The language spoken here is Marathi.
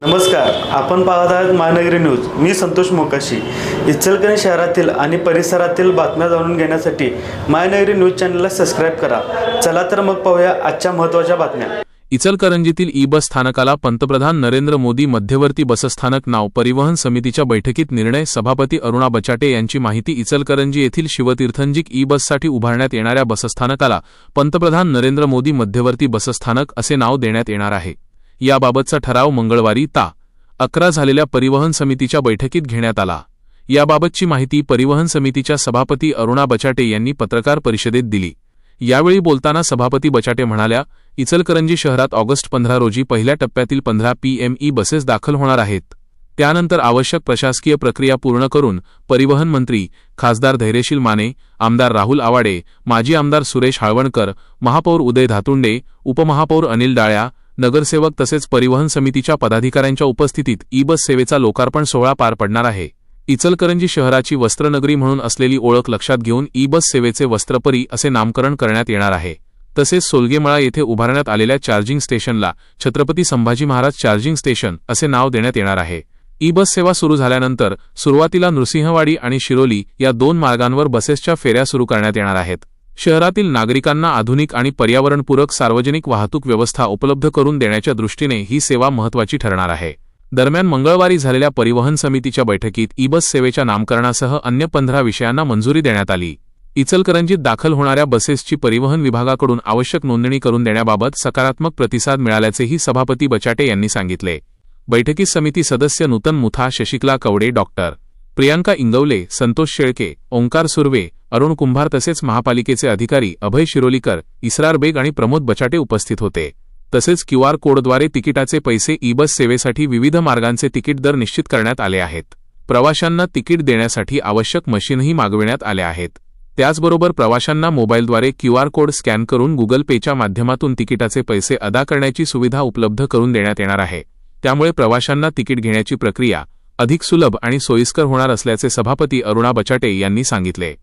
नमस्कार, आपण पाहत आहात महानगरी न्यूज. मी संतोष मोकाशी. इचलकरंजी शहरातील आणि परिसरातील बातम्या जाणून घेण्यासाठी महानगरी न्यूज चॅनलला सबस्क्राईब करा. चला तर मग पाहूया आजच्या महत्त्वाच्या बातम्या. इचलकरंजीतील ई-बस स्थानकाला पंतप्रधान नरेंद्र मोदी मध्यवर्ती बसस्थानक नाव परिवहन समितीच्या बैठकीत निर्णय. सभापती अरुणा बचाटे यांची माहिती. इचलकरंजी येथील शिवतीर्थंजिक ई-बससाठी उभारण्यात येणाऱ्या बसस्थानकाला पंतप्रधान नरेंद्र मोदी मध्यवर्ती बसस्थानक असे नाव देण्यात येणार आहे. याबाबतचा ठराव मंगळवारी ता 11 झालेल्या परिवहन समितीच्या बैठकीत घेण्यात आला. याबाबतची माहिती परिवहन समितीच्या सभापती अरुणा बचाटे यांनी पत्रकार परिषदेत दिली. यावेळी बोलताना सभापती बचाटे म्हणाल्या, इचलकरंजी शहरात ऑगस्ट 15 रोजी पहिल्या टप्प्यातील 15 PME बसेस दाखल होणार आहेत. त्यानंतर आवश्यक प्रशासकीय प्रक्रिया पूर्ण करून परिवहन मंत्री खासदार धैर्यशील माने, आमदार राहुल आवाडे, माजी आमदार सुरेश हाळवणकर, महापौर उदय धातुंडे, उपमहापौर अनिल डाळ्या, नगरसेवक तसेच परिवहन समितीच्या पदाधिकाऱ्यांच्या उपस्थितीत ई-बस सेवेचा लोकार्पण सोहळा पार पडणार आहे. इचलकरंजी शहराची वस्त्रनगरी म्हणून असलेली ओळख लक्षात घेऊन ई-बस सेवेचे वस्त्रपरी असे नामकरण करण्यात येणार आहे. तसेच सोलगेमळा येथे उभारण्यात आलेल्या चार्जिंग स्टेशनला छत्रपती संभाजी महाराज चार्जिंग स्टेशन असे नाव देण्यात येणार आहे. ई-बस सेवा सुरू झाल्यानंतर सुरुवातीला नृसिंहवाडी आणि शिरोली या 2 मार्गांवर बसेसच्या फेऱ्या सुरू करण्यात येणार आहेत. शहरातील नागरिकांना आधुनिक आणि पर्यावरणपूरक सार्वजनिक वाहतूक व्यवस्था उपलब्ध करून देण्याच्या दृष्टीने ही सेवा महत्त्वाची ठरणार आहे. दरम्यान मंगळवारी झालेल्या परिवहन समितीच्या बैठकीत ई-बस सेवेच्या नामकरणासह अन्य 15 विषयांना मंजुरी देण्यात आली. इचलकरंजीत दाखल होणाऱ्या बसेसची परिवहन विभागाकडून आवश्यक नोंदणी करून देण्याबाबत सकारात्मक प्रतिसाद मिळाल्याचेही सभापती बचाटे यांनी सांगितले. बैठकीत समिती सदस्य नूतन मुथा, शशिकला कवडे, डॉक्टर प्रियांका इंगवले, संतोष शेळके, ओंकार सुर्वे, अरुण कुंभार तसेच महापालिकेचे अधिकारी अभय शिरोलीकर, इसरार बेग आणि प्रमोद बचाटे उपस्थित होते. तसेच QR कोडद्वारे तिकिटाचे पैसे ई-बस सेवेसाठी विविध मार्गांचे तिकीट दर निश्चित करण्यात आले आहेत. प्रवाशांना तिकीट देण्यासाठी आवश्यक मशीनही मागविण्यात आल्या आहेत. त्याचबरोबर प्रवाशांना मोबाईलद्वारे QR कोड स्कॅन करून गुगल पेच्या माध्यमातून तिकिटाचे पैसे अदा करण्याची सुविधा उपलब्ध करून देण्यात येणार आहे. त्यामुळे प्रवाशांना तिकीट घेण्याची प्रक्रिया अधिक सुलभ आणि सोयीस्कर होणार असल्याचे सभापती अरुणा बचाटे यांनी सांगितले.